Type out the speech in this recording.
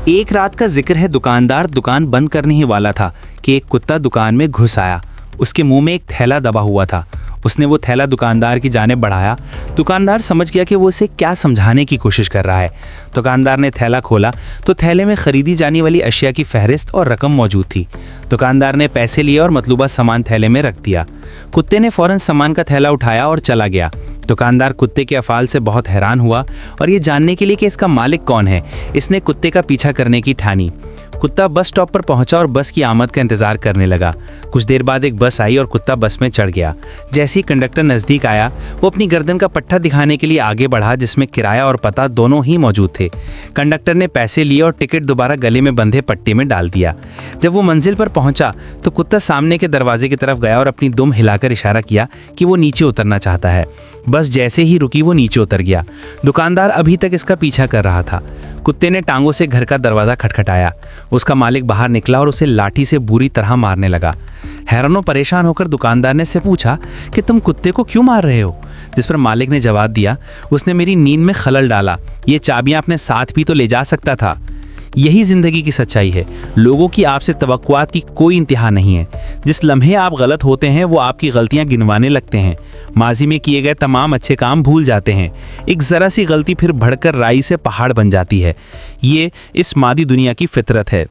एक रात का जिक्र है, दुकानदार दुकान बंद करने ही वाला था कि एक कुत्ता दुकान में घुस आया। उसके मुंह में एक थैला दबा हुआ था। उसने वो थैला दुकानदार की जानिब बढ़ाया। दुकानदार समझ गया कि वो उसे क्या समझाने की कोशिश कर रहा है। दुकानदार ने थैला खोला तो थैले में खरीदी जाने वाली अशिया की फहरिस्त और रकम मौजूद थी। दुकानदार ने पैसे लिए और मतलूबा सामान थैले में रख दिया। कुत्ते ने फौरन सामान का थैला उठाया और चला गया। दुकानदार कुत्ते के अफ़ाल से बहुत हैरान हुआ और ये जानने के लिए कि इसका मालिक कौन है, इसने कुत्ते का पीछा करने की ठानी। कुत्ता बस स्टॉप पर पहुंचा और बस की आमद का इंतजार करने लगा। कुछ देर बाद एक बस आई और कुत्ता बस में चढ़ गया। जैसे ही कंडक्टर नज़दीक आया, वो अपनी गर्दन का पट्टा दिखाने के लिए आगे बढ़ा, जिसमें किराया और पता दोनों ही मौजूद थे। कंडक्टर ने पैसे लिए और टिकट दोबारा गले में बंधे पट्टे में डाल दिया। जब वो मंजिल पर पहुंचा तो कुत्ता सामने के दरवाजे की तरफ गया और अपनी दुम हिलाकर इशारा किया कि वो नीचे उतरना चाहता है। बस जैसे ही रुकी वो नीचे उतर गया। दुकानदार अभी तक इसका पीछा कर रहा था। कुत्ते ने टांगों से घर का दरवाज़ा खटखटाया। उसका मालिक बाहर निकला और उसे लाठी से बुरी तरह मारने लगा। हैरान परेशान होकर दुकानदार ने से पूछा कि तुम कुत्ते को क्यों मार रहे हो? जिस पर मालिक ने जवाब दिया, उसने मेरी नींद में खलल डाला, ये चाबियां अपने साथ भी तो ले जा सकता था। यही जिंदगी की सच्चाई है। लोगों की आपसे तवक्कुआत की कोई इंतहा नहीं है। जिस लम्हे आप गलत होते हैं वो आपकी गलतियां गिनवाने लगते हैं। माजी में किए गए तमाम अच्छे काम भूल जाते हैं। एक ज़रा सी गलती फिर बढ़कर राई से पहाड़ बन जाती है। ये इस मादी दुनिया की फितरत है।